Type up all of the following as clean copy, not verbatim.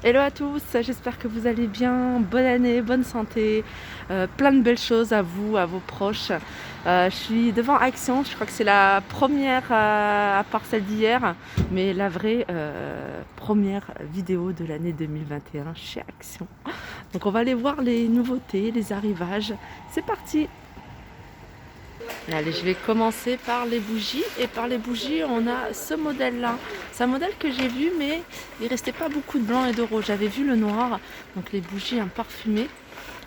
Hello à tous, j'espère que vous allez bien, bonne année, bonne santé, plein de belles choses à vous, à vos proches. Je suis devant Action, je crois que c'est la première, à part celle d'hier, mais la vraie première vidéo de l'année 2021 chez Action. Donc on va aller voir les nouveautés, les arrivages, c'est parti! Allez, je vais commencer par les bougies. Et par les bougies, on a ce modèle-là. C'est un modèle que j'ai vu, mais il restait pas beaucoup de blanc et de rose. J'avais vu le noir, donc les bougies parfumées,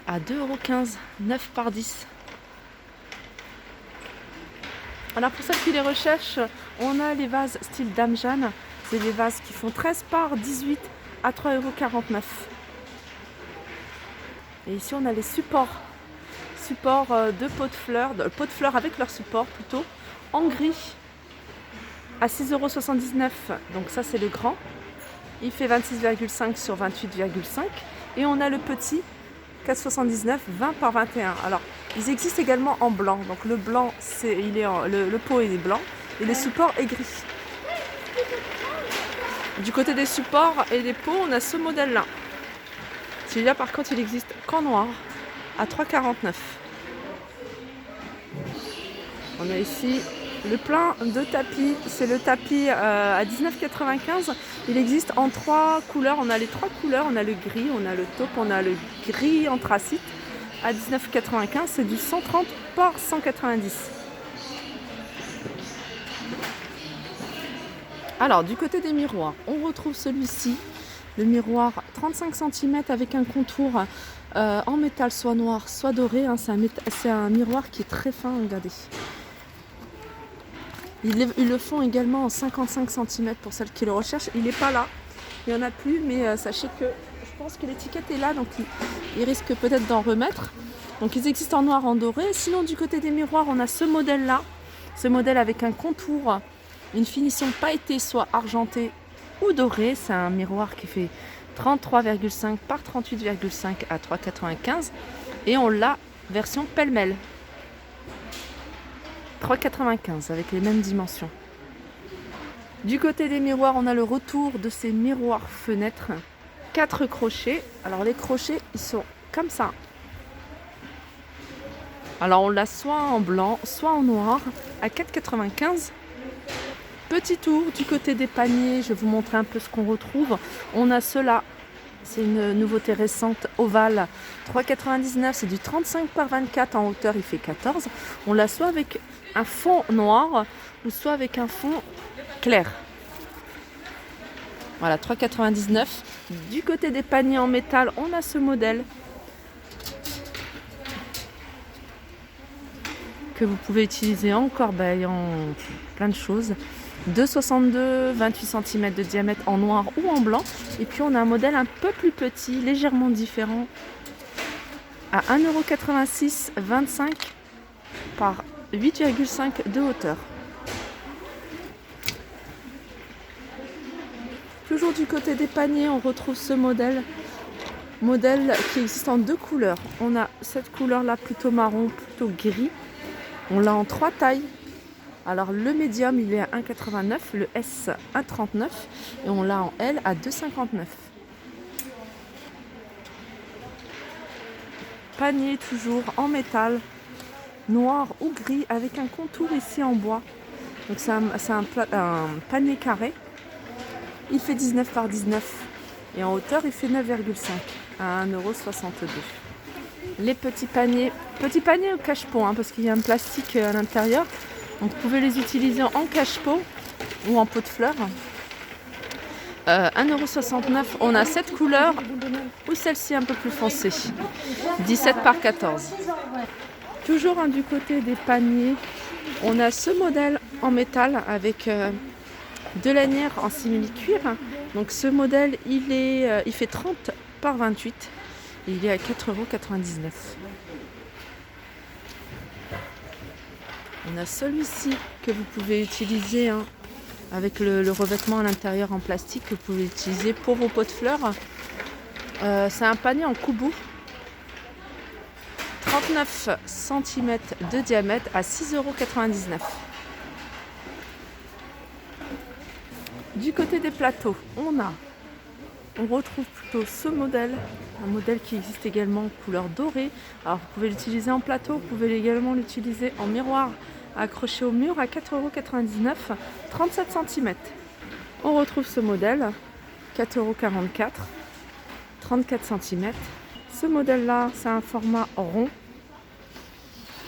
à 2,15 €, 9 par 10. Alors pour celles qui les recherchent, on a les vases style Dame Jeanne. C'est des vases qui font 13 par 18 à 3,49 €. Et ici, on a les supports de pots de fleurs avec leur support plutôt, en gris à 6,79 €. Donc ça c'est le grand, il fait 26,5 sur 28,5. Et on a le petit 4,79, 20 par 21. Alors ils existent également en blanc, donc le blanc le pot est blanc et le support est gris. Du côté des supports et des pots, on a ce modèle là. Celui-là par contre il existe qu'en noir à 3,49 €. On a ici le plein de tapis, c'est le tapis à 19,95 €. Il existe en 3 couleurs, on a les 3 couleurs, on a le gris, on a le taupe, on a le gris anthracite à 19,95 €, c'est du 130 par 190. Alors du côté des miroirs, on retrouve celui-ci, le miroir 35 cm avec un contour en métal soit noir soit doré, hein. C'est un miroir qui est très fin, regardez. Ils le font également en 55 cm pour celles qui le recherchent. Il n'est pas là, il n'y en a plus, mais sachez que je pense que l'étiquette est là, donc ils risquent peut-être d'en remettre. Donc ils existent en noir, en doré. Sinon du côté des miroirs, on a ce modèle-là, ce modèle avec un contour, une finition pailletée, soit argentée ou dorée. C'est un miroir qui fait 33,5 par 38,5 à 3,95 €. Et on l'a version pêle-mêle. 3,95 € avec les mêmes dimensions. Du côté des miroirs, on a le retour de ces miroirs fenêtres. 4 crochets. Alors les crochets, ils sont comme ça. Alors on l'a soit en blanc, soit en noir, à 4,95 €. Petit tour du côté des paniers, je vais vous montrer un peu ce qu'on retrouve. On a ceux-là. C'est une nouveauté récente, ovale, 3,99 €, c'est du 35 par 24, en hauteur il fait 14. On l'a soit avec un fond noir ou soit avec un fond clair. Voilà, 3,99 €. Du côté des paniers en métal, on a ce modèle que vous pouvez utiliser en corbeille, en plein de choses. 2,62, 28 cm de diamètre en noir ou en blanc. Et puis on a un modèle un peu plus petit, légèrement différent, à 1,86 €, 25 par 8,5 de hauteur. Toujours du côté des paniers, on retrouve ce modèle qui existe en 2 couleurs. On a cette couleur là plutôt marron, plutôt gris. On l'a en 3 tailles. Alors le médium il est à 1,89, le S 1,39 et on l'a en L à 2,59. Panier toujours en métal, noir ou gris avec un contour ici en bois. Donc c'est un panier carré. Il fait 19 par 19 et en hauteur il fait 9,5 à 1,62 €. Les petits paniers au cache-pot, hein, parce qu'il y a un plastique à l'intérieur. Donc vous pouvez les utiliser en cache-pot ou en pot de fleurs. 1,69 €. On a cette couleur ou celle-ci un peu plus foncée. 17 par 14. Toujours du côté des paniers, on a ce modèle en métal avec deux lanières en simili-cuir. Donc ce modèle, il fait 30 par 28. Et il est à 4,99 €. On a celui-ci que vous pouvez utiliser, hein, avec le revêtement à l'intérieur en plastique que vous pouvez utiliser pour vos pots de fleurs. C'est un panier en koubou, 39 cm de diamètre à 6,99 €. Du côté des plateaux, on a On retrouve plutôt ce modèle, un modèle qui existe également en couleur dorée. Alors vous pouvez l'utiliser en plateau, vous pouvez également l'utiliser en miroir accroché au mur à 4,99 €, 37 cm. On retrouve ce modèle, 4,44 €, 34 cm. Ce modèle-là, c'est un format rond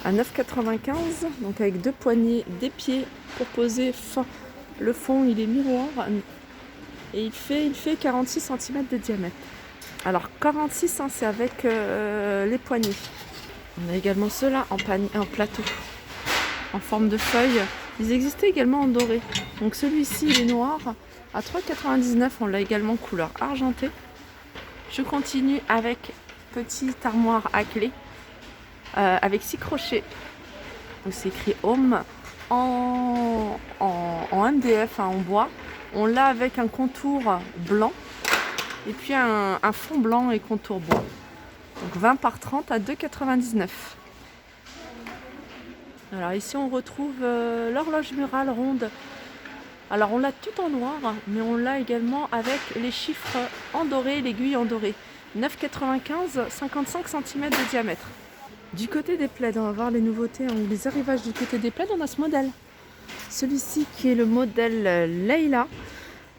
à 9,95 €, donc avec deux poignées, des pieds pour poser. Le fond, il est miroir et il fait 46 cm de diamètre. Alors 46, hein, c'est avec les poignées. On a également ceux-là en plateau, en forme de feuille. Ils existaient également en doré. Donc celui-ci, il est noir à 3,99 €. On l'a également couleur argentée. Je continue avec petite armoire à clé avec 6 crochets. Donc c'est écrit Home en MDF, hein, en bois. On l'a avec un contour blanc et puis un fond blanc et contour bois. Donc 20 par 30 à 2,99 €. Alors ici on retrouve l'horloge murale ronde. Alors on l'a tout en noir, mais on l'a également avec les chiffres en doré, l'aiguille en doré. 9,95 €, 55 cm de diamètre. Du côté des plaids, on va voir les nouveautés, hein, les arrivages du côté des plaids. On a ce modèle. Celui-ci qui est le modèle Leila,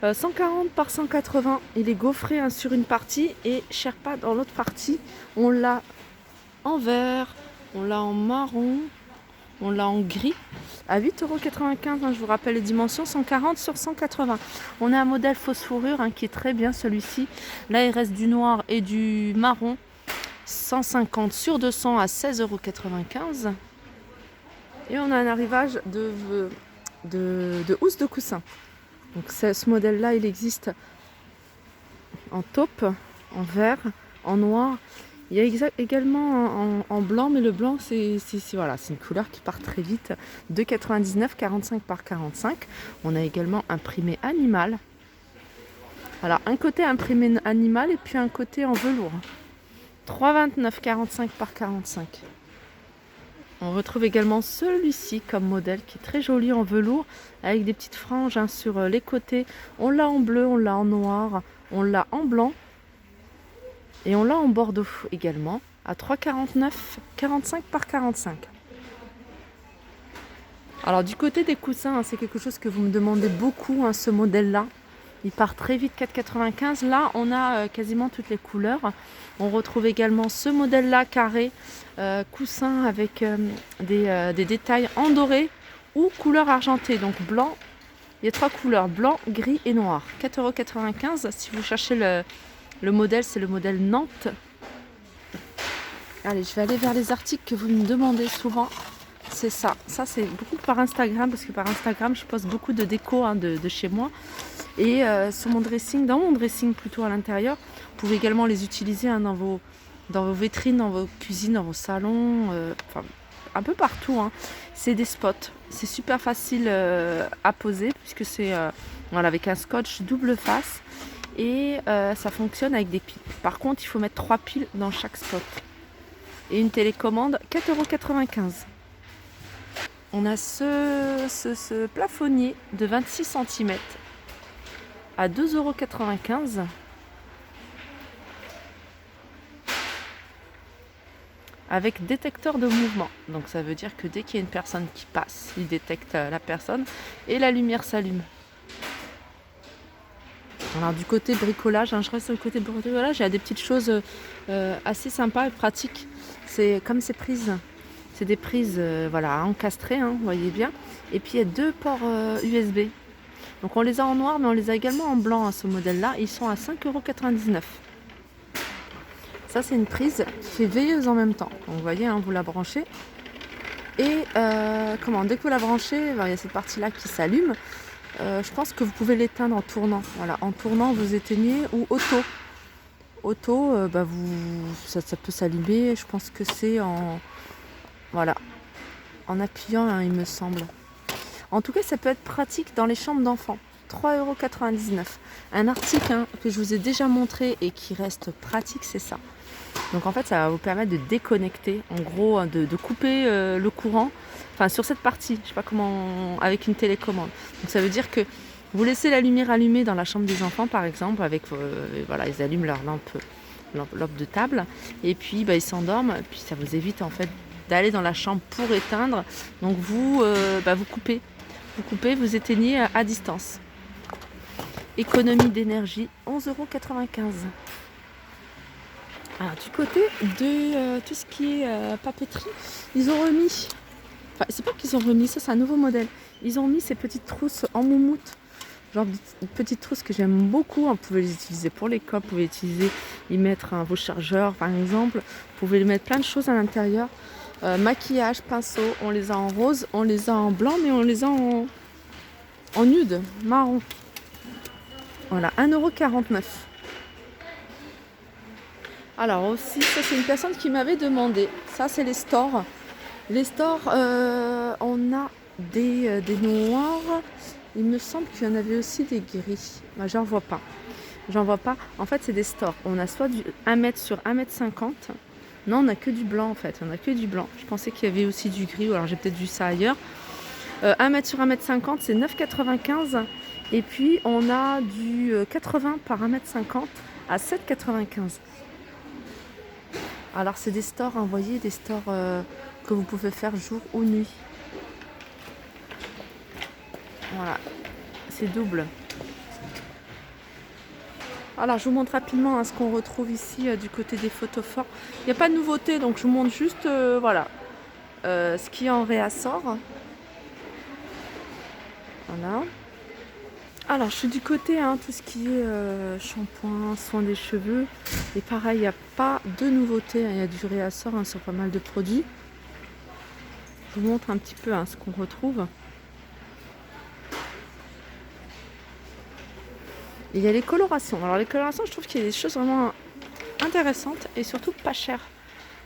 140 par 180. Il est gaufré, hein, sur une partie et Sherpa dans l'autre partie. On l'a en vert, on l'a en marron, on l'a en gris à 8,95 €, hein, je vous rappelle les dimensions, 140 sur 180. On a un modèle fausse fourrure, hein, qui est très bien celui-ci. Là il reste du noir et du marron. 150 sur 200 à 16,95 €. Et on a un arrivage de housse de coussin. Donc ce modèle-là, il existe en taupe, en vert, en noir. Il y a également en blanc, mais le blanc, c'est une couleur qui part très vite. 2,99 €, 45 par 45. On a également imprimé animal. Alors, un côté imprimé animal et puis un côté en velours. 3,29 €, 45 par 45. On retrouve également celui-ci comme modèle qui est très joli en velours avec des petites franges, hein, sur les côtés. On l'a en bleu, on l'a en noir, on l'a en blanc et on l'a en bordeaux également à 3,49 €, 45 par 45. Alors du côté des coussins, hein, c'est quelque chose que vous me demandez beaucoup, hein, ce modèle-là. Il part très vite, 4,95 €. Là, on a quasiment toutes les couleurs. On retrouve également ce modèle-là, carré, coussin avec des détails en doré ou couleur argentée. Donc blanc, il y a 3 couleurs, blanc, gris et noir. 4,95 €. Si vous cherchez le modèle, c'est le modèle Nantes. Allez, je vais aller vers les articles que vous me demandez souvent. C'est ça. Ça, c'est beaucoup par Instagram, parce que par Instagram, je poste beaucoup de déco, hein, de chez moi. Et sur mon dressing, dans mon dressing plutôt à l'intérieur, vous pouvez également les utiliser, hein, dans vos vitrines, dans vos cuisines, dans vos salons, un peu partout, hein. C'est des spots. C'est super facile à poser puisque c'est voilà, avec un scotch double face et ça fonctionne avec des piles. Par contre, il faut mettre 3 piles dans chaque spot. Et une télécommande, 4,95 €. On a ce plafonnier de 26 cm à 2,95 € avec détecteur de mouvement. Donc ça veut dire que dès qu'il y a une personne qui passe, il détecte la personne et la lumière s'allume. Alors du côté bricolage, hein, je reste sur le côté bricolage, il y a des petites choses assez sympas et pratiques. C'est comme ces prises. C'est des prises voilà, encastrées, hein, vous voyez bien. Et puis il y a 2 ports USB. Donc on les a en noir, mais on les a également en blanc, à ce modèle-là. Ils sont à 5,99 €. Ça, c'est une prise qui fait veilleuse en même temps. Donc vous voyez, hein, vous la branchez. Et dès que vous la branchez, il y a cette partie-là qui s'allume. Je pense que vous pouvez l'éteindre en tournant. Voilà, en tournant, vous éteignez, ou auto. Auto, ça peut s'allumer. Je pense que c'est en appuyant, hein, il me semble. En tout cas, ça peut être pratique dans les chambres d'enfants. 3,99 €. Un article, hein, que je vous ai déjà montré et qui reste pratique, c'est ça. Donc en fait, ça va vous permettre de déconnecter, en gros, hein, de couper le courant. Enfin, sur cette partie, je sais pas comment, avec une télécommande. Donc ça veut dire que Vous laissez la lumière allumée dans la chambre des enfants par exemple, avec voilà, ils allument leur lampe de table, et puis ils s'endorment, puis ça vous évite en fait d'aller dans la chambre pour éteindre. Donc vous coupez, vous éteignez à distance. Économie d'énergie, 11,95 €. Alors du côté de tout ce qui est papeterie, ils ont remis, enfin c'est pas qu'ils ont remis, ça c'est un nouveau modèle, ils ont mis ces petites trousses en moumoute, genre de petites trousses que j'aime beaucoup. Vous pouvez les utiliser pour l'école, vous pouvez y mettre vos chargeurs par exemple, vous pouvez y mettre plein de choses à l'intérieur. Maquillage, pinceau, on les a en rose, on les a en blanc, mais on les a en nude, marron. Voilà, 1,49 €. Alors aussi, ça c'est une personne qui m'avait demandé, ça c'est les stores. Les stores, on a des noirs, il me semble qu'il y en avait aussi des gris. J'en vois pas. En fait c'est des stores, on a soit du 1 mètre sur 1,50 m. Non, on n'a que du blanc en fait, on a que du blanc. Je pensais qu'il y avait aussi du gris, ou alors j'ai peut-être vu ça ailleurs. 1 mètre sur 1,50 m, c'est 9,95 €. Et puis on a du 80 par 1,50 m à 7,95 €. Alors c'est des stores, vous voyez, des stores que vous pouvez faire jour ou nuit. Voilà, c'est double. Alors je vous montre rapidement ce qu'on retrouve ici du côté des photophores. Il n'y a pas de nouveauté, donc je vous montre juste voilà, ce qui est en réassort. Voilà. Alors je suis du côté tout ce qui est shampoing, soin des cheveux. Et pareil, il n'y a pas de nouveauté, il y a du réassort sur pas mal de produits. Je vous montre un petit peu ce qu'on retrouve. Et il y a les colorations. Alors les colorations, je trouve qu'il y a des choses vraiment intéressantes et surtout pas chères.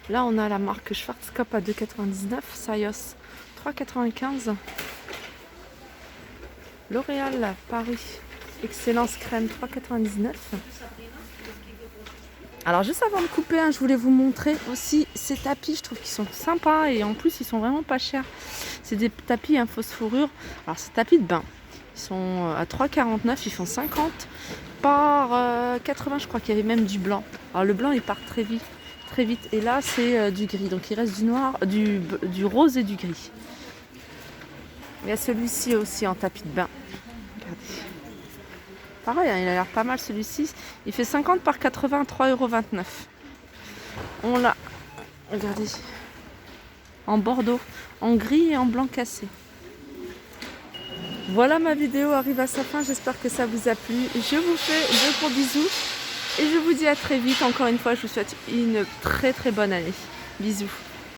Là on a la marque Schwarzkopf à 2,99 €, Sayos 3,95 €. L'Oréal Paris Excellence Crème 3,99 €. Alors juste avant de couper, je voulais vous montrer aussi ces tapis. Je trouve qu'ils sont sympas et en plus ils sont vraiment pas chers. C'est des tapis phosphorure. Alors ces tapis de bain, ils sont à 3,49 €, ils font 50 par 80. Je crois qu'il y avait même du blanc. Alors le blanc il part très vite. Et là c'est du gris. Donc il reste du noir, du rose et du gris. Il y a celui-ci aussi en tapis de bain. Regardez. Pareil, il a l'air pas mal celui-ci. Il fait 50 par 80, 3,29 €. On l'a, regardez, en bordeaux, en gris et en blanc cassé. Voilà, ma vidéo arrive à sa fin. J'espère que ça vous a plu. Je vous fais de gros bisous. Et je vous dis à très vite. Encore une fois, je vous souhaite une très très bonne année. Bisous.